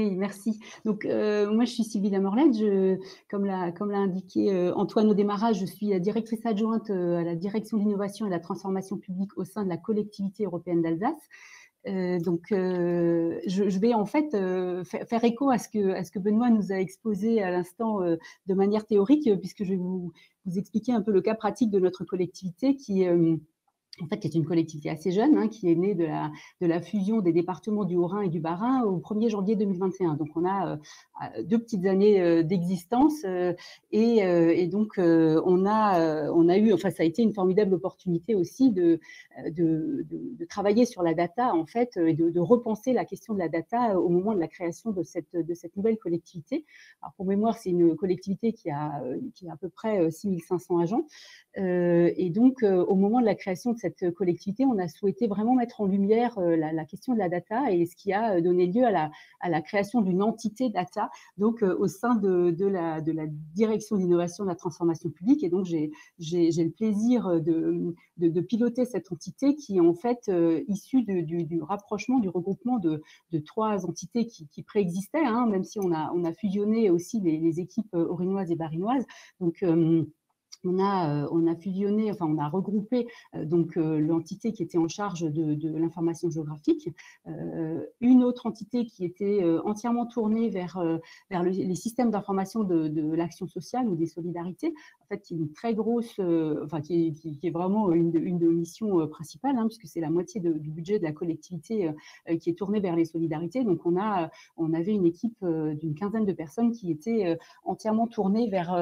Oui, merci. Donc, moi, je suis Sylvie Lamorlaine. Comme l'a indiqué Antoine au démarrage, je suis directrice adjointe à la direction de l'innovation et de la transformation publique au sein de la collectivité européenne d'Alsace. Donc, je vais en fait faire écho à ce que Benoît nous a exposé à l'instant de manière théorique, puisque je vais vous expliquer un peu le cas pratique de notre collectivité qui en fait, qui est une collectivité assez jeune, hein, qui est née de la fusion des départements du Haut-Rhin et du Bas-Rhin au 1er janvier 2021. Donc, on a 2 petites années d'existence et donc on a eu, enfin, ça a été une formidable opportunité aussi de travailler sur la data, en fait, et de repenser la question de la data au moment de la création de cette nouvelle collectivité. Alors, pour mémoire, c'est une collectivité qui a à peu près 6 500 agents. Et donc, au moment de la création de cette collectivité, on a souhaité vraiment mettre en lumière la question de la data et ce qui a donné lieu à la création d'une entité data, donc au sein de la direction d'innovation de la transformation publique. Et donc, j'ai le plaisir de piloter cette entité qui est en fait issue du rapprochement, du regroupement de 3 entités qui préexistaient, hein, même si on a fusionné aussi les équipes haut-rhinoises et bas-rhinoises. Donc, on a fusionné, enfin on a regroupé donc l'entité qui était en charge de l'information géographique, une autre entité qui était entièrement tournée vers les systèmes d'information de l'action sociale ou des solidarités, en fait qui est une très grosse, enfin qui est vraiment une de nos missions principales, hein, puisque c'est la moitié du budget de la collectivité qui est tournée vers les solidarités. Donc on avait une équipe d'une quinzaine de personnes qui étaient entièrement tournée vers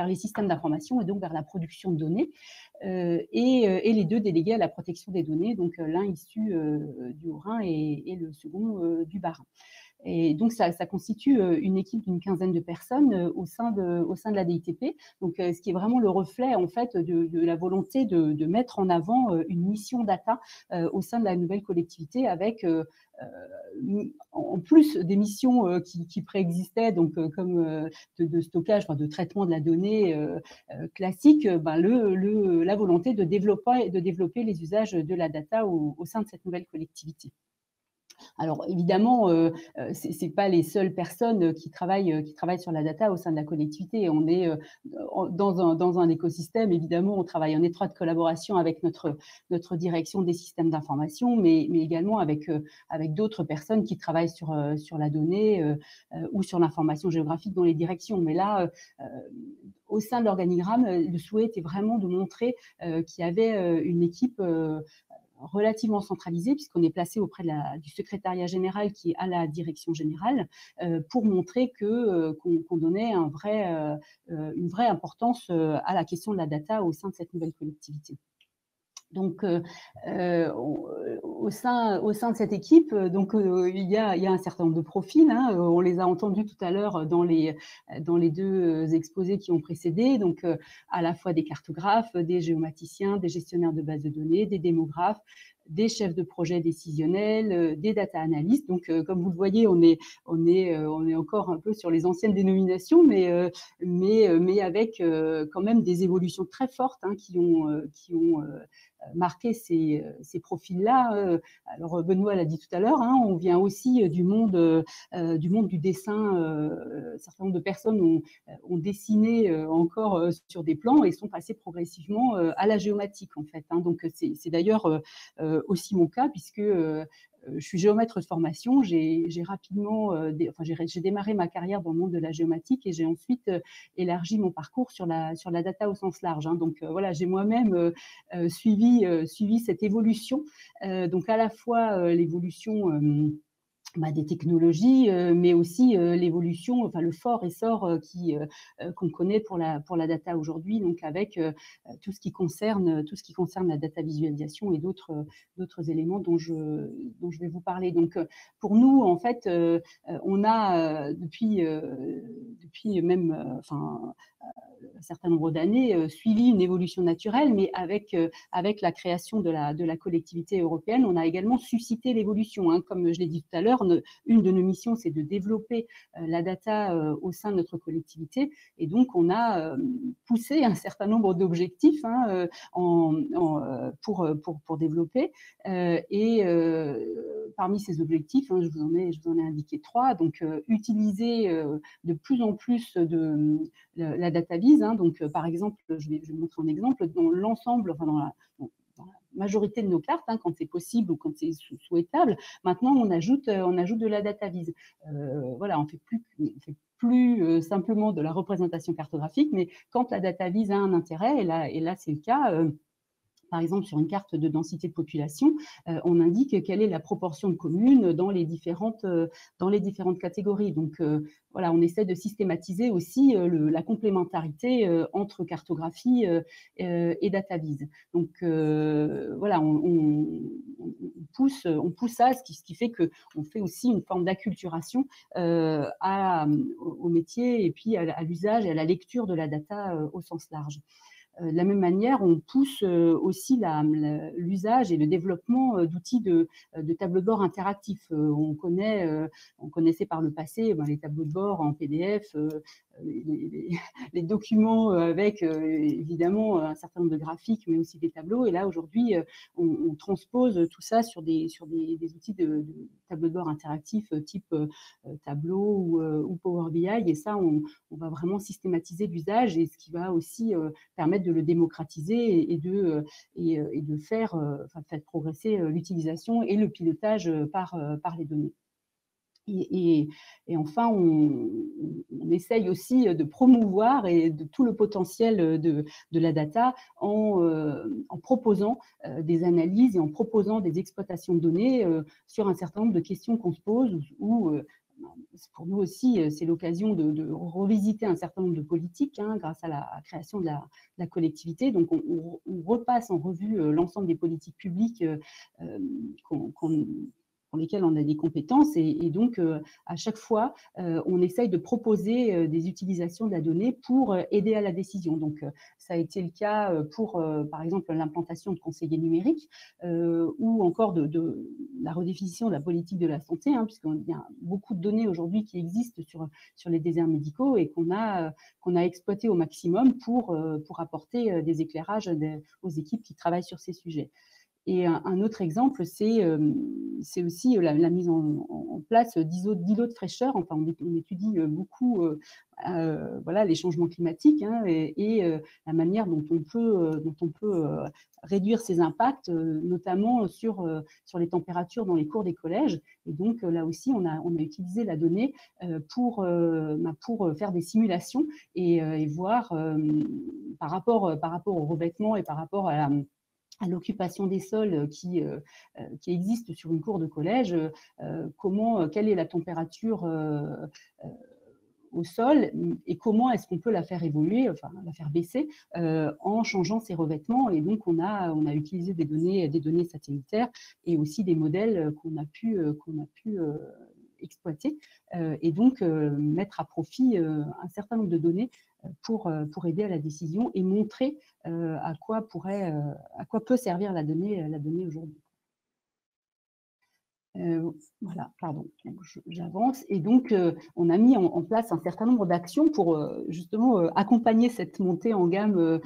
les systèmes d'information et donc vers la production de données, et les 2 délégués à la protection des données, donc l'un issu du Haut-Rhin et le second du Bas-Rhin. Et donc, ça constitue une équipe d'une quinzaine de personnes au sein de la DITP. Donc, ce qui est vraiment le reflet, en fait, de la volonté de mettre en avant une mission data au sein de la nouvelle collectivité avec, en plus des missions qui préexistaient, donc comme de stockage, enfin, de traitement de la donnée classique, la volonté de développer les usages de la data au sein de cette nouvelle collectivité. Alors évidemment, c'est pas les seules personnes qui travaillent sur la data au sein de la collectivité. On est dans un écosystème. Évidemment, on travaille en étroite collaboration avec notre direction des systèmes d'information, mais également avec d'autres personnes qui travaillent sur la donnée ou sur l'information géographique dans les directions. Mais là, au sein de l'organigramme, le souhait était vraiment de montrer qu'il y avait une équipe relativement centralisée, puisqu'on est placé auprès du secrétariat général qui est à la direction générale, pour montrer qu'on donnait une vraie importance à la question de la data au sein de cette nouvelle collectivité. Donc, au sein de cette équipe, donc il y a un certain nombre de profils, hein, on les a entendus tout à l'heure dans les 2 exposés qui ont précédé, donc à la fois des cartographes, des géomaticiens, des gestionnaires de bases de données, des démographes, des chefs de projet décisionnels, des data analystes. Donc, comme vous le voyez, on est encore un peu sur les anciennes dénominations, mais avec quand même des évolutions très fortes, hein, qui ont marqué ces profils-là. Alors Benoît l'a dit tout à l'heure, hein, on vient aussi du monde du dessin. Un certain nombre de personnes ont dessiné encore sur des plans et sont passées progressivement à la géomatique, en fait, hein. Donc c'est d'ailleurs aussi mon cas, puisque je suis géomètre de formation. J'ai rapidement, j'ai démarré ma carrière dans le monde de la géomatique et j'ai ensuite élargi mon parcours sur la data au sens large, hein. Donc voilà, j'ai moi-même suivi cette évolution, donc à la fois l'évolution des technologies, mais aussi l'évolution, enfin le fort essor qu'on connaît pour la data aujourd'hui, donc avec tout ce qui concerne la data visualisation et d'autres éléments dont je vais vous parler. Donc pour nous, en fait, on a depuis même un certain nombre d'années suivi une évolution naturelle, mais avec la création de la collectivité européenne, on a également suscité l'évolution, hein. Comme je l'ai dit tout à l'heure, une de nos missions, c'est de développer la data au sein de notre collectivité. Et donc, on a, pousser un certain nombre d'objectifs hein, pour développer. Et parmi ces objectifs, hein, je vous en ai indiqué 3. Donc, utiliser de plus en plus la data vise. Hein, donc, par exemple, je vais vous montrer un exemple. Dans l'ensemble, enfin, dans la majorité de nos cartes, hein, quand c'est possible ou quand c'est souhaitable, maintenant on ajoute de la data vise. Voilà, on fait plus simplement de la représentation cartographique, mais quand la data vise a un intérêt, et là c'est le cas, par exemple, sur une carte de densité de population, on indique quelle est la proportion de communes dans les différentes catégories. Donc, voilà, on essaie de systématiser aussi la complémentarité entre cartographie et data vise. Donc, voilà, on pousse ça, ce qui fait qu'on fait aussi une forme d'acculturation au métier et puis à l'usage et à la lecture de la data au sens large. De la même manière, on pousse aussi l'usage et le développement d'outils de tableaux de bord interactifs. On connaissait par le passé les tableaux de bord en PDF, les documents avec évidemment un certain nombre de graphiques, mais aussi des tableaux. Et là, aujourd'hui, on transpose tout ça sur des outils de tableaux de bord interactifs type Tableau ou Power BI. Et ça, on va vraiment systématiser l'usage, et ce qui va aussi permettre de le démocratiser et de faire progresser l'utilisation et le pilotage par les données. Et enfin, on essaye aussi de promouvoir de tout le potentiel de la data en proposant des analyses et en proposant des exploitations de données sur un certain nombre de questions qu'on se pose, ou pour nous aussi, c'est l'occasion de revisiter un certain nombre de politiques hein, grâce à la création de la collectivité. Donc, on repasse en revue l'ensemble des politiques publiques pour lesquelles on a des compétences, et donc à chaque fois, on essaye de proposer des utilisations de la donnée pour aider à la décision. Donc, ça a été le cas pour, par exemple, l'implantation de conseillers numériques ou encore de la redéfinition de la politique de la santé, hein, puisqu'il y a beaucoup de données aujourd'hui qui existent sur les déserts médicaux et qu'on a exploité au maximum pour apporter des éclairages aux équipes qui travaillent sur ces sujets. Et un autre exemple, c'est aussi la mise en place d'îlots de fraîcheur. Enfin, on étudie beaucoup voilà, les changements climatiques hein, et la manière dont on peut réduire ces impacts, notamment sur les températures dans les cours des collèges. Et donc, là aussi, on a utilisé la donnée pour faire des simulations et voir par rapport au revêtement et par rapport à l'occupation des sols qui existe sur une cour de collège, quelle est la température au sol et comment est-ce qu'on peut la faire évoluer, enfin la faire baisser en changeant ses revêtements. Et donc on a utilisé des données satellitaires et aussi des modèles qu'on a pu exploiter et donc mettre à profit un certain nombre de données pour aider à la décision et montrer à quoi peut servir la donnée aujourd'hui. Voilà, pardon, j'avance. Et donc, on a mis en place un certain nombre d'actions pour justement accompagner cette montée en gamme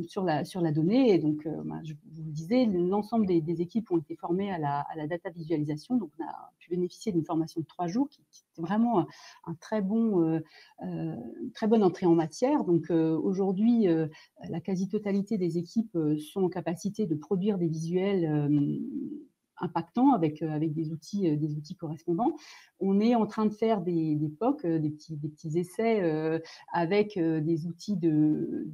sur la donnée. Et donc, je vous le disais, l'ensemble des équipes ont été formées à la data visualisation. Donc, on a pu bénéficier d'une formation de 3 jours qui était vraiment un très bonne entrée en matière. Donc, aujourd'hui, la quasi-totalité des équipes sont en capacité de produire des visuels impactant avec des outils correspondants. On est en train de faire des POC, des petits essais avec des outils de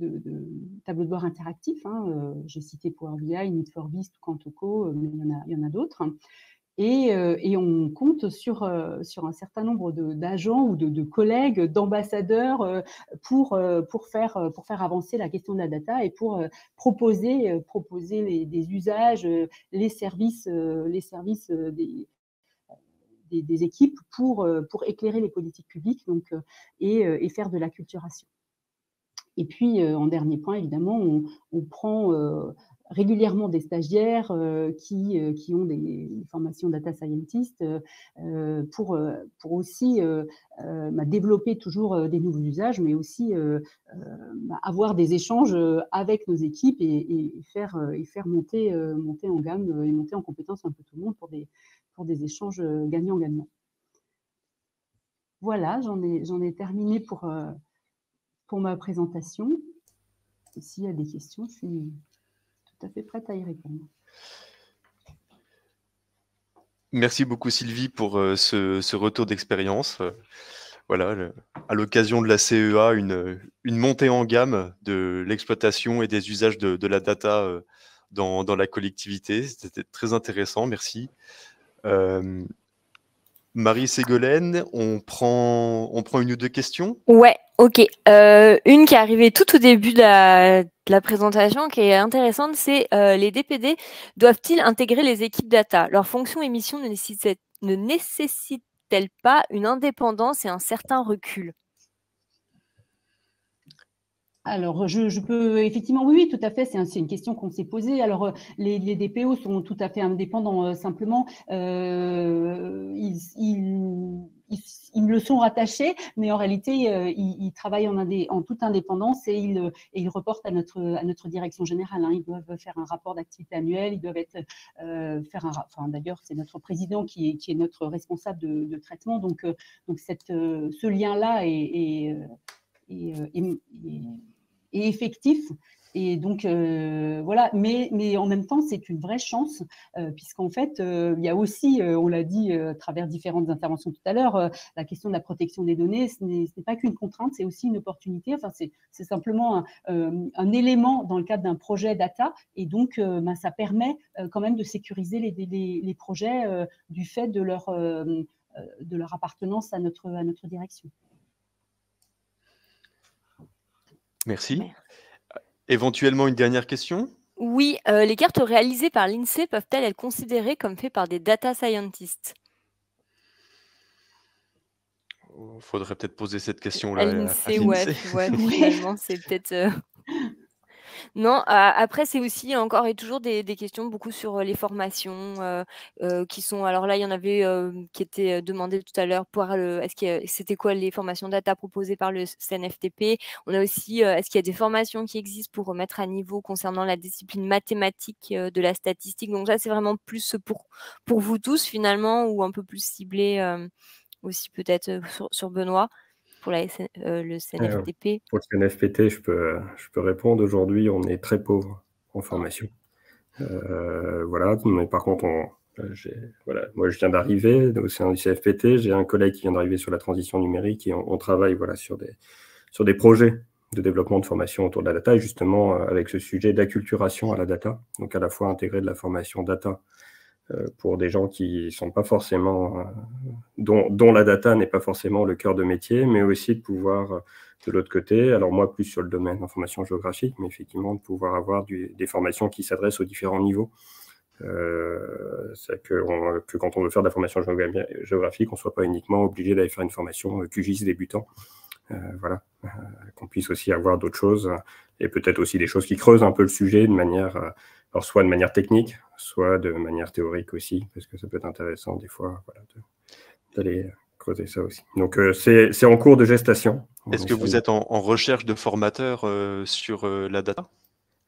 tableau de bord interactif. Hein. J'ai cité Power BI, Need4Vist, Quantoco, mais il y en a d'autres. Et on compte sur un certain nombre d'agents ou de collègues, d'ambassadeurs pour faire avancer la question de la data et pour proposer des usages, les services des équipes pour éclairer les politiques publiques donc, et faire de l'acculturation. Et puis, en dernier point, évidemment, on prend régulièrement des stagiaires qui ont des formations data scientist pour aussi développer toujours des nouveaux usages, mais aussi avoir des échanges avec nos équipes et faire monter en gamme et monter en compétence un peu tout le monde pour des échanges gagnant-gagnant. Voilà, j'en ai terminé pour ma présentation. S'il y a des questions, je suis tout à fait prête à y répondre. Merci beaucoup Sylvie pour ce retour d'expérience. Voilà, à l'occasion de la CEA, une montée en gamme de l'exploitation et des usages de la data dans la collectivité. C'était très intéressant, merci. Marie Ségolène, on prend une ou deux questions? Ouais, ok. Une qui est arrivée tout au début de la présentation, qui est intéressante, c'est les DPD doivent-ils intégrer les équipes data? Leur fonction et mission ne nécessitent-elles pas une indépendance et un certain recul? Alors, je peux effectivement, oui, tout à fait, c'est une question qu'on s'est posée. Alors, les DPO sont tout à fait indépendants, simplement, ils le sont rattachés, mais en réalité, ils travaillent en toute indépendance et ils reportent à notre direction générale. Hein. Ils doivent faire un rapport d'activité annuel, ils doivent d'ailleurs, c'est notre président qui est notre responsable de traitement, donc ce lien-là est effectif. Et donc, voilà, mais en même temps, c'est une vraie chance, puisqu'en fait, il y a aussi, on l'a dit à travers différentes interventions tout à l'heure, la question de la protection des données, ce n'est pas qu'une contrainte, c'est aussi une opportunité. Enfin, c'est simplement un élément dans le cadre d'un projet data, et donc, ça permet quand même de sécuriser les projets du fait de leur appartenance à notre direction. Merci. Éventuellement, une dernière question? Oui, les cartes réalisées par l'INSEE peuvent-elles être considérées comme faites par des data scientists? Il faudrait peut-être poser cette question-là à à l'INSEE, l'INSEE. ouais, finalement, c'est peut-être... Non, après, c'est aussi encore et toujours des questions beaucoup sur les formations qui sont... Alors là, il y en avait qui étaient demandées tout à l'heure. C'était quoi les formations data proposées par le CNFTP? On a aussi, est-ce qu'il y a des formations qui existent pour remettre à niveau concernant la discipline mathématique de la statistique? Donc ça, c'est vraiment plus pour vous tous finalement, ou un peu plus ciblé aussi peut-être sur Benoît pour le CNFTP. Pour le CNFPT, je peux répondre. Aujourd'hui, on est très pauvre en formation. Voilà, mais par contre, moi je viens d'arriver au sein du CFPT, j'ai un collègue qui vient d'arriver sur la transition numérique et on travaille sur des projets de développement de formation autour de la data, et justement avec ce sujet d'acculturation à la data, donc à la fois intégrer de la formation data pour des gens qui sont pas forcément, dont la data n'est pas forcément le cœur de métier, mais aussi de pouvoir, de l'autre côté, alors moi plus sur le domaine information géographique, mais effectivement de pouvoir avoir des formations qui s'adressent aux différents niveaux. C'est que quand on veut faire de la formation géographique, on ne soit pas uniquement obligé d'aller faire une formation QGIS débutant. Voilà, qu'on puisse aussi avoir d'autres choses, et peut-être aussi des choses qui creusent un peu le sujet de manière, alors soit de manière technique, soit de manière théorique aussi, parce que ça peut être intéressant des fois d'aller creuser ça aussi. Donc c'est en cours de gestation. Est-ce que vous êtes en recherche de formateurs sur la data?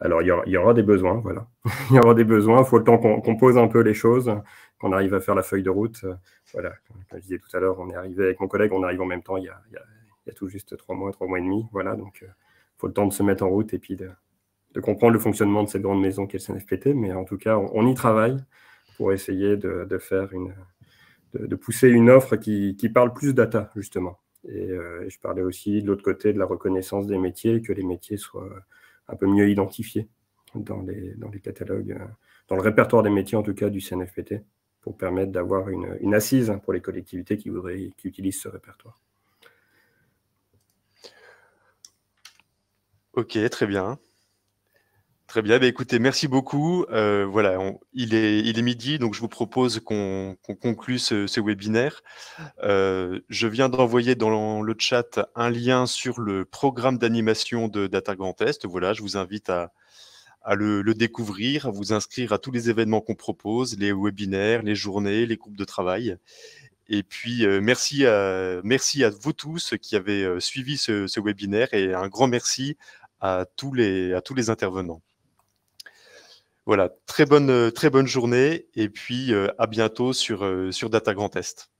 Alors, il y aura des besoins, voilà. Il y aura des besoins, il faut le temps qu'on pose un peu les choses, qu'on arrive à faire la feuille de route. Voilà, comme je disais tout à l'heure, on est arrivé avec mon collègue, on arrive en même temps il y a tout juste 3 mois et demi. Voilà, donc il faut le temps de se mettre en route et puis de comprendre le fonctionnement de cette grande maison qu'est le CNFPT. Mais en tout cas, on y travaille pour essayer de faire de pousser une offre qui parle plus data, justement. Et je parlais aussi de l'autre côté de la reconnaissance des métiers, que les métiers soient un peu mieux identifiés dans les catalogues, dans le répertoire des métiers en tout cas du CNFPT, pour permettre d'avoir une assise pour les collectivités qui utilisent ce répertoire. Ok, très bien. Très bien, écoutez, merci beaucoup. Voilà, il est midi, donc je vous propose qu'on conclue ce webinaire. Je viens d'envoyer dans le chat un lien sur le programme d'animation de Data Grand Est. Voilà, je vous invite à à le découvrir, à vous inscrire à tous les événements qu'on propose, les webinaires, les journées, les groupes de travail. Et puis, merci à vous tous qui avez suivi ce webinaire, et un grand merci à tous les intervenants. Voilà, très bonne journée, et puis à bientôt sur Data Grand Est.